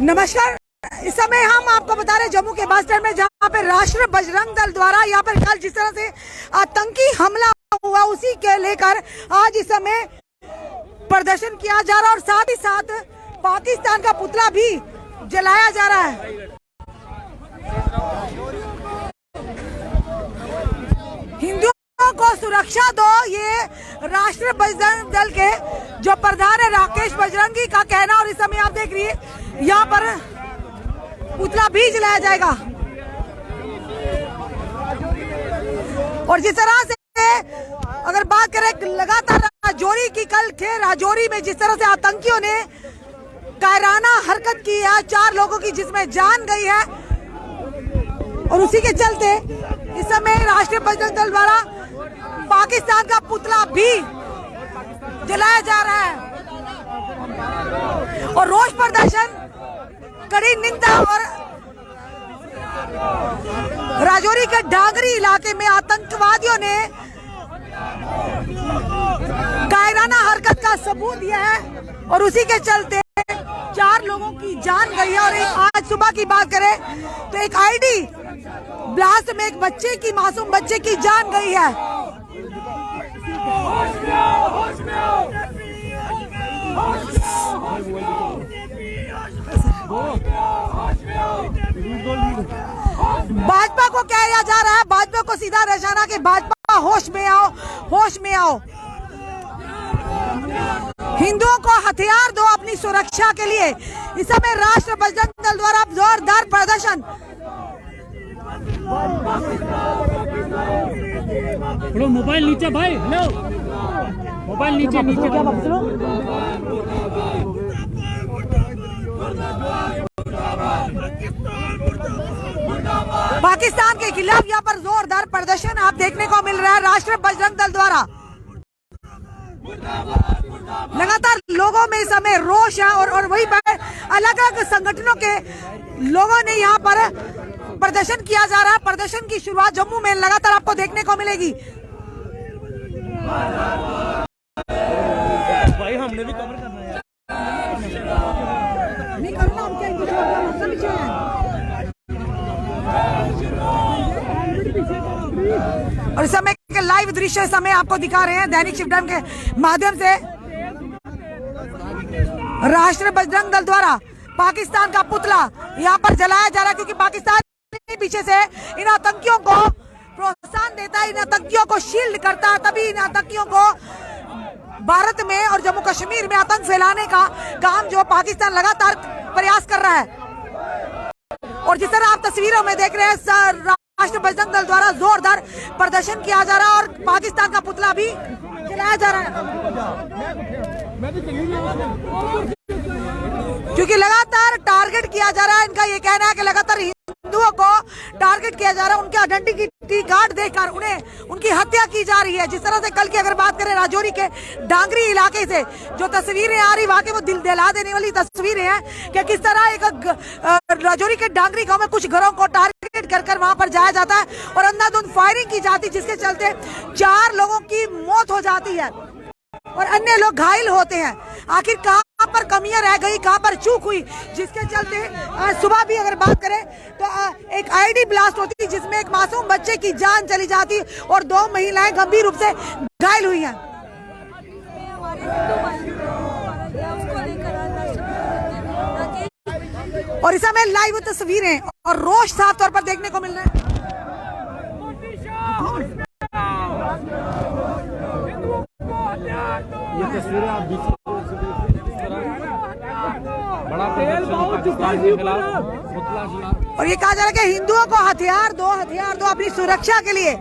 नमस्कार। इस समय हम आपको बता रहे जम्मू के बस स्टैंड में, जहां पे राष्ट्रीय बजरंग दल द्वारा यहाँ पर कल जिस तरह से आतंकी हमला हुआ, उसी के लेकर आज इस समय प्रदर्शन किया जा रहा है और साथ ही साथ पाकिस्तान का पुतला भी जलाया जा रहा है। हिंदुओं को सुरक्षा दो, ये राष्ट्रीय बजरंग दल के जो प्रधान है राकेश बजरंगी का कहना। और इस समय आप देख रही है यहाँ पर पुतला भी जलाया जाएगा। और जिस तरह से अगर बात करें लगातार राजौरी की, कल के राजौरी में जिस तरह से आतंकियों ने कायराना हरकत की है, 4 लोगों की जिसमें जान गई है, और उसी के चलते इस समय राष्ट्रीय बजरंग दल द्वारा पाकिस्तान का पुतला भी जलाया जा रहा है। और रोष प्रदर्शन, कड़ी निंदा। और राजौरी के डागरी इलाके में आतंकवादियों ने कायराना हरकत का सबूत दिया है और उसी के चलते 4 लोगों की जान गई है। और आज सुबह की बात करें तो एक आईडी ब्लास्ट में एक बच्चे की, मासूम बच्चे की जान गई है। भाजपा को कहा जा रहा है, भाजपा को सीधा निशाना के भाजपा होश में आओ, होश में आओ। हिंदुओं को हथियार दो अपनी सुरक्षा के लिए। इस समय राष्ट्रीय बजरंग दल द्वारा जोरदार प्रदर्शन। मोबाइल नीचे भाई, हेलो मोबाइल नीचे नीचे क्या पाकिस्तान के खिलाफ यहाँ पर जोरदार प्रदर्शन आप देखने को मिल रहा है राष्ट्रीय बजरंग दल द्वारा। लगातार लोगों में इस समय रोष है और वही अलग अलग संगठनों के लोगों ने यहाँ पर प्रदर्शन किया जा रहा है। प्रदर्शन की शुरुआत जम्मू में लगातार आपको देखने को मिलेगी। भाई हमने भी कवर करना है। नहीं करना, हम क्या और इस समय के लाइव दृश्य समय आपको दिखा रहे हैं दैनिक शिव टाइम के माध्यम से। राष्ट्रीय बजरंग दल द्वारा पाकिस्तान का पुतला यहाँ पर जलाया जा रहा है, क्योंकि पाकिस्तान पीछे से इन आतंकियों को प्रोत्साहन देता है, इन आतंकियों को शील्ड करता है, तभी इन आतंकियों को भारत में और जम्मू कश्मीर में आतंक फैलाने का काम जो पाकिस्तान लगातार प्रयास कर रहा है। और जिस तरह आप तस्वीरों में देख रहे हैं राष्ट्रीय बजरंग दल द्वारा जोरदार प्रदर्शन किया जा रहा है और पाकिस्तान का पुतला भी जलाया जा रहा है, क्योंकि लगातार टारगेट किया जा रहा है। इनका ये कहना है कि लगातार हिंदुओं को टारगेट किया जा रहा है, उनके आइडेंटिटी कार्ड देकर उनकी हत्या की जा रही है। जिस तरह से कल की अगर बात करें राजौरी के डांगरी इलाके से जो तस्वीरें आ रही, वाकई वो दिल दहला देने वाली तस्वीरें हैं कि किस तरह एक राजौरी के डांगरी गांव में कुछ घरों को टारगेट कर वहां पर जाया जाता है और अंधाधुंध फायरिंग की जाती, जिसके चलते 4 लोगों की मौत हो जाती है और अन्य लोग घायल होते हैं। आखिर कहां पर कमियां रह गई, कहां पर चूक हुई, जिसके चलते आज सुबह भी अगर बात करें तो एक आईडी ब्लास्ट होती जिसमें एक मासूम बच्चे की जान चली जाती और 2 महिलाएं गंभीर रूप से घायल हुई हैं। और इस समय लाइव तस्वीरें और रोष साफ तौर पर देखने को मिल रहा है। ये तस्वीरें आप बड़ा पाकिस्तान के खिलाफ। और ये कहा जा रहा है कि हिंदुओं को हथियार दो अपनी सुरक्षा के लिए।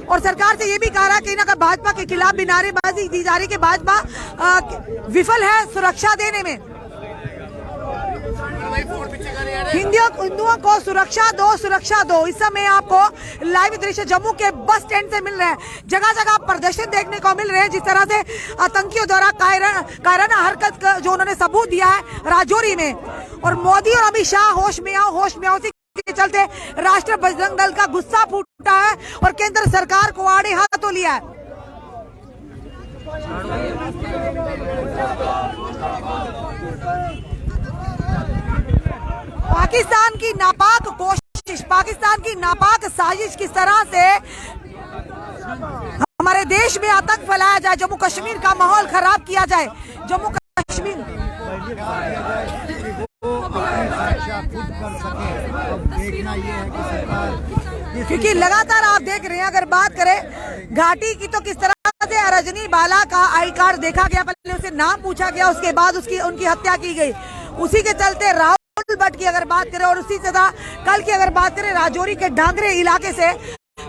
और सरकार से ये भी कहा रहा है कि ना भाजपा के खिलाफ भी नारेबाजी दी जा रही कि भाजपा विफल है सुरक्षा देने में। हिंदुओं को सुरक्षा दो। इस समय आपको लाइव दृश्य जम्मू के बस स्टैंड से मिल रहे हैं। जगह जगह प्रदर्शन देखने को मिल रहे हैं, जिस तरह से आतंकियों द्वारा कायराना हरकत का जो उन्होंने सबूत दिया है राजौरी में। और मोदी और अमित शाह होश में आओ के चलते राष्ट्रीय बजरंग दल का गुस्सा फूटा है और केंद्र सरकार को आड़े हाथों लिया है। पाकिस्तान की नापाक कोशिश, पाकिस्तान की नापाक साजिश किस तरह से हमारे देश में आतंक फैलाया जाए, जम्मू कश्मीर का माहौल खराब किया जाए, जम्मू कश्मीर क्योंकि लगातार आप देख रहे हैं, अगर बात करें घाटी की तो किस तरह से रजनी बाला का आई कार्ड देखा गया, पहले उसे नाम पूछा गया, उसके बाद उनकी हत्या की गई। उसी के चलते राहुल भट्ट की अगर बात करें और उसी तरह कल की अगर बात करें राजौरी के डांगरे इलाके से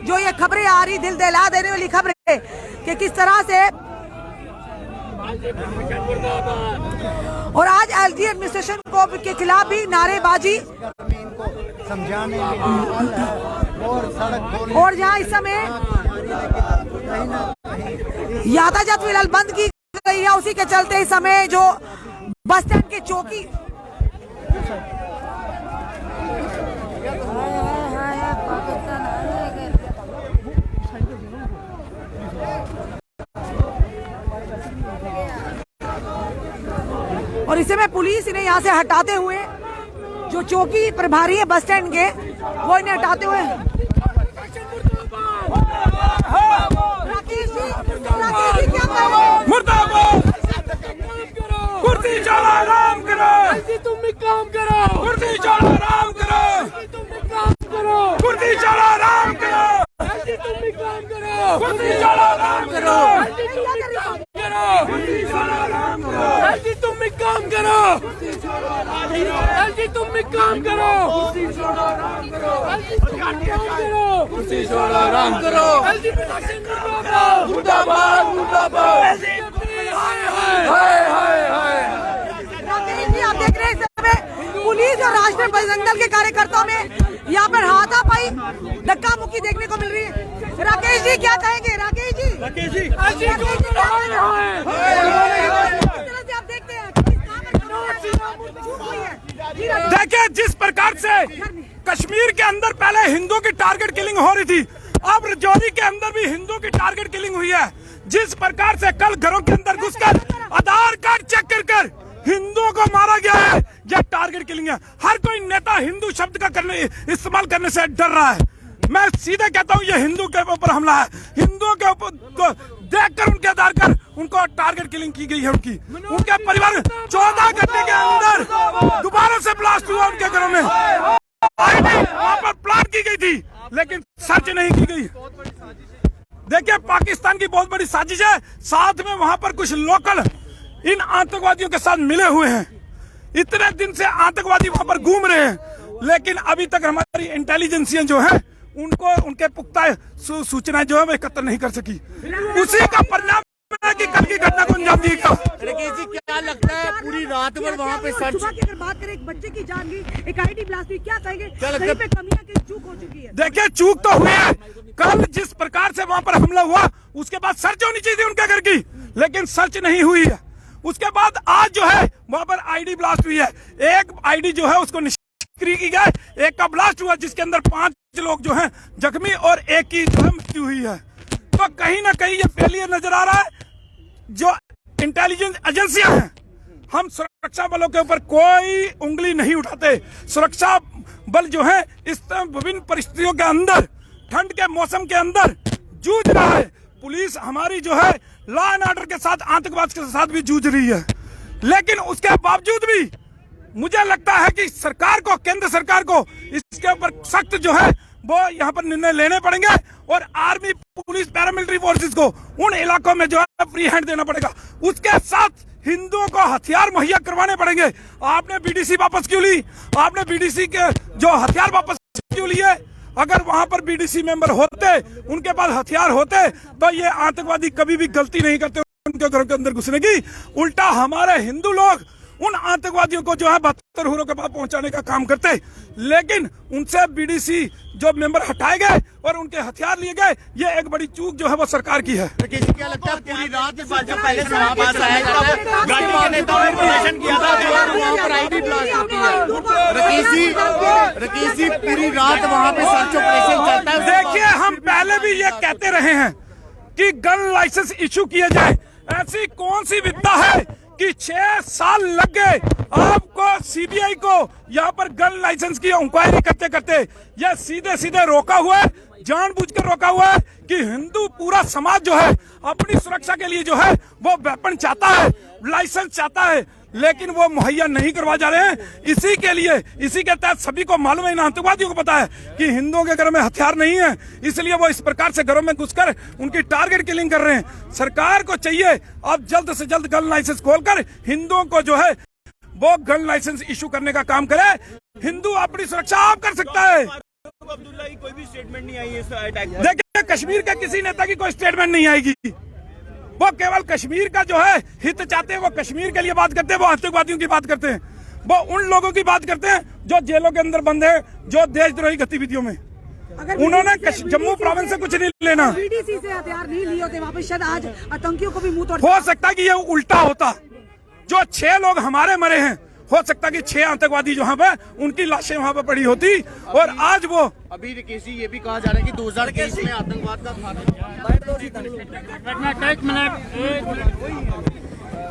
जो ये खबरें आ रही, दिल दहला देने वाली खबरें कि किस तरह से और आज एलजी एडमिनिस्ट्रेशन को के खिलाफ भी नारेबाजी समझाने और जहां इस समय यातायात फिलहाल बंद की गई है, उसी के चलते इस समय जो बस स्टैंड के चौकी और इसे में पुलिस इन्हें यहाँ से हटाते हुए, जो चौकी प्रभारी है बस स्टैंड के, वो इन्हें हटाते हुए राकेश जी क्या करें? मुर्दाबाद कुर्सी चलो आराम करो, तुम भी काम करो, कुर्सी चलो आराम करो, तुम भी काम करो, कुर्सी चलो आराम करो, तुम भी काम करो, कुर्सी चलो आराम करो, कुर्सी चलो आराम करो, तुम भी काम करो, तुम भी काम करो, कुर्सी छोड़ो आराम करो, मुर्दाबाद मुर्दाबाद। राकेश जी आप देख रहे हैं इस समय पुलिस और राष्ट्रीय परिजन के कार्यकर्ताओं में यहाँ पर हाथापाई धक्का मुक्की देखने को मिल रही है। राकेश जी क्या कहेंगे? राकेश जी आप देखते हैं देखिए जिस प्रकार से कश्मीर के अंदर पहले हिंदुओं की टारगेट किलिंग हो रही थी, अब राजौरी के अंदर भी हिंदुओं की टारगेट किलिंग हुई है। जिस प्रकार से कल घरों के अंदर घुसकर आधार कार्ड चेक कर हिंदुओं को मारा गया है, यह टारगेट किलिंग है। हर कोई नेता हिंदू शब्द का इस्तेमाल करने से डर रहा है। मैं सीधे कहता हूँ ये हिंदू के ऊपर हमला है। हिंदुओं के ऊपर देखकर उनके आधार कर उनको टारगेट किलिंग की गई है। उनके परिवार 14 घंटे के अंदर दोबारा से ब्लास्ट हुआ उनके घरों में। वहाँ पर प्लान की गई थी लेकिन सर्च नहीं की गई। देखिए पाकिस्तान की बहुत बड़ी साजिश है। साथ में वहाँ पर कुछ लोकल इन आतंकवादियों के साथ मिले हुए हैं। इतने दिन से आतंकवादी वहाँ पर घूम रहे हैं, लेकिन अभी तक हमारी इंटेलिजेंसियां जो है उनको उनके पुख्ता सूचनाएं जो है वो एकत्र नहीं कर सकी। उसी का परिणाम है कि कल की घटना को अंजाम दिया गया। राकेश जी क्या लगता है पूरी रात भर वहाँ पे सर्च? अगर बात करें एक बच्चे की जान गई, एक आईडी ब्लास्ट हुई, क्या कहेंगे? कहीं पे कमियां की चूक हो चुकी है। देखिए चूक तो हुई है। कल जिस प्रकार से वहाँ पर हमला हुआ उसके बाद सर्च होनी चाहिए थी उनके घर की, लेकिन सर्च नहीं हुई है। उसके बाद आज जो है वहाँ पर आईडी ब्लास्ट हुई है। एक आईडी जो है उसको निष्क्रिय की गई, एक का ब्लास्ट हुआ जिसके अंदर 5 लोग जो हैं जख्मी और एक की जो है मृत्यु हुई है। तो कहीं ना कहीं ये फेलियर नजर आ रहा है। जो इंटेलिजेंस एजेंसियां हैं, हम सुरक्षा बलों के ऊपर कोई उंगली नहीं उठाते। सुरक्षा बल जो है इस विभिन्न परिस्थितियों के अंदर, ठंड के मौसम के अंदर जूझ रहा है। पुलिस हमारी जो है लॉ एंड ऑर्डर के साथ आतंकवाद के साथ भी जूझ रही है, लेकिन उसके बावजूद भी मुझे लगता है कि सरकार को, केंद्र सरकार को इसके ऊपर सख्त जो है वो यहाँ पर निर्णय लेने पड़ेंगे और आर्मी, पुलिस, पैरामिलिट्री फोर्सेस को उन इलाकों में जो है फ्री हैंड देना पड़ेगा। उसके साथ हिंदुओं को हथियार मुहैया करवाने पड़ेंगे। आपने बीडीसी वापस क्यों ली? आपने बीडीसी के जो हथियार वापस क्यों लिए? अगर वहां पर बीडीसी मेंबर होते, उनके पास हथियार होते, तो ये आतंकवादी कभी भी गलती नहीं करते उनके घरों के अंदर घुसने की। उल्टा हमारे हिंदू लोग उन आतंकवादियों को जो है 72 हुरों के पास पहुंचाने का काम करते, लेकिन उनसे बीडीसी जो मेंबर हटाए गए और उनके हथियार लिए गए। ये एक बड़ी चूक जो है वो सरकार की है। राकेश जी क्या लगता है पूरी रात के बाद जो पहले से वहाँ पास आया जाता है, गाड़ी के नेताओं ने प्रदर्शन किया था, वहाँ पर आईडी ब्लास्ट होती है। राकेश जी पूरी रात वहाँ पे सर्च ऑपरेशन चलता है। देखिए हम पहले भी ये कहते रहे हैं कि गन लाइसेंस इशू किए जाए। ऐसी कौन सी विद्या है कि 6 साल लग गए आपको सीबीआई को यहाँ पर गन लाइसेंस की इंक्वायरी करते करते। यह सीधे सीधे रोका हुआ है, जानबूझकर रोका हुआ है कि हिंदू पूरा समाज जो है अपनी सुरक्षा के लिए जो है वो वेपन चाहता है, लाइसेंस चाहता है, लेकिन वो मुहैया नहीं करवा जा रहे हैं। इसी के लिए, इसी के तहत सभी को मालूम है, इन आतंकवादियों को पता है कि हिंदुओं के घरों में हथियार नहीं है, इसलिए वो इस प्रकार से घरों में घुसकर उनकी टारगेट किलिंग कर रहे हैं। सरकार को चाहिए अब जल्द से जल्द गन लाइसेंस खोलकर हिंदुओं को जो है वो गन लाइसेंस इशू करने का काम करे। हिंदू अपनी सुरक्षा आप कर सकता है। अब्दुल्ला की कोई भी स्टेटमेंट नहीं आई है इस अटैक में। देखिए, कश्मीर के किसी नेता की कोई स्टेटमेंट नहीं आएगी। वो केवल कश्मीर का जो है हित चाहते हैं, वो कश्मीर के लिए बात करते हैं, वो आतंकवादियों की बात करते हैं, वो उन लोगों की बात करते हैं जो जेलों के अंदर बंद है, जो देशद्रोही गतिविधियों में। उन्होंने जम्मू प्रोविंस से कुछ नहीं लेना। बीडीसी से हथियार नहीं लिए होते वापस, शायद आज आतंकियों को भी मुंह तोड़। हो सकता है कि ये उल्टा होता, जो 6 लोग हमारे मरे हैं, हो सकता है कि 6 आतंकवादी जो वहां पे उनकी लाशें वहां पे पड़ी होती, और आज वो अभी केसी ये भी कहा जा रहा है कि 2023 में आतंकवाद का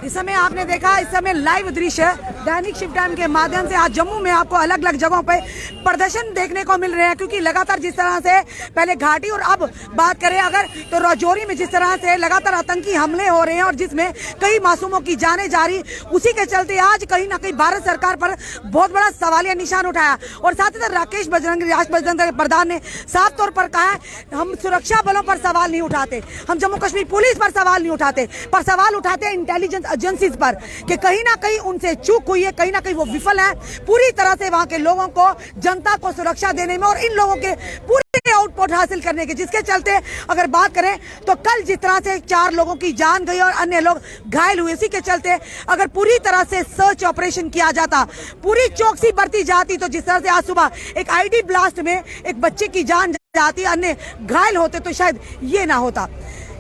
इस समय आपने देखा, इस समय लाइव दृश्य दैनिक शिफ्ट टाइम के माध्यम से आज जम्मू में आपको अलग अलग जगहों पे प्रदर्शन देखने को मिल रहे हैं, क्योंकि लगातार जिस तरह से पहले घाटी और अब बात करें अगर तो राजौरी में जिस तरह से लगातार आतंकी हमले हो रहे हैं और जिसमें कई मासूमों की जानें जा रही, उसी के चलते आज कहीं ना कहीं भारत सरकार पर बहुत बड़ा सवालिया निशान उठाया। और साथ ही साथ राकेश बजरंगी, राष्ट्रीय बजरंग प्रधान ने साफ तौर पर कहा है, हम सुरक्षा बलों पर सवाल नहीं उठाते, हम जम्मू कश्मीर पुलिस पर सवाल नहीं उठाते, पर सवाल उठाते हैं इंटेलिजेंस एजेंसीज पर कि कहीं ना कहीं उनसे चूक हुई है, कहीं ना कहीं वो विफल है पूरी तरह से वहां के लोगों को, जनता को सुरक्षा देने में और इन लोगों के पूरे आउटपुट हासिल करने के, जिसके चलते अगर बात करें तो कल जिस तरह से 4 लोगों की जान गई और अन्य लोग घायल हुए, इसी के चलते अगर पूरी तरह से सर्च ऑपरेशन किया जाता, पूरी चौकसी बरती जाती, तो जिस तरह से आज सुबह एक आईडी ब्लास्ट में एक बच्चे की जान जाती, अन्य घायल होते, तो शायद ये ना होता।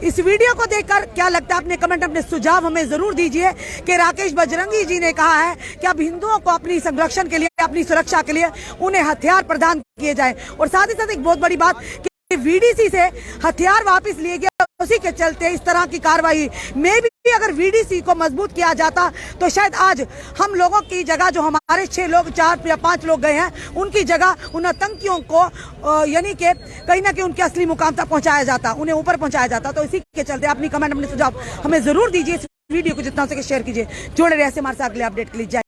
इस वीडियो को देखकर क्या लगता है, अपने कमेंट, अपने सुझाव हमें जरूर दीजिए कि राकेश बजरंगी जी ने कहा है कि अब हिंदुओं को अपनी संरक्षण के लिए, अपनी सुरक्षा के लिए उन्हें हथियार प्रदान किए जाएं। और साथ ही साथ एक बहुत बड़ी बात कि वीडीसी से हथियार वापस लिए गए, उसी के चलते इस तरह की कार्रवाई में भी अगर वीडीसी को मजबूत किया जाता तो शायद आज हम लोगों की जगह, जो हमारे 6 लोग, 4 या 5 लोग गए हैं, उनकी जगह उन आतंकियों को यानी कि कहीं ना कहीं उनके असली मुकाम तक पहुंचाया जाता, उन्हें ऊपर पहुंचाया जाता। तो इसी के चलते अपनी कमेंट, अपने सुझाव हमें जरूर दीजिए, इस वीडियो को जितना हो सके शेयर कीजिए। जोड़े रहे हमारे साथ अगले अपडेट के लिए।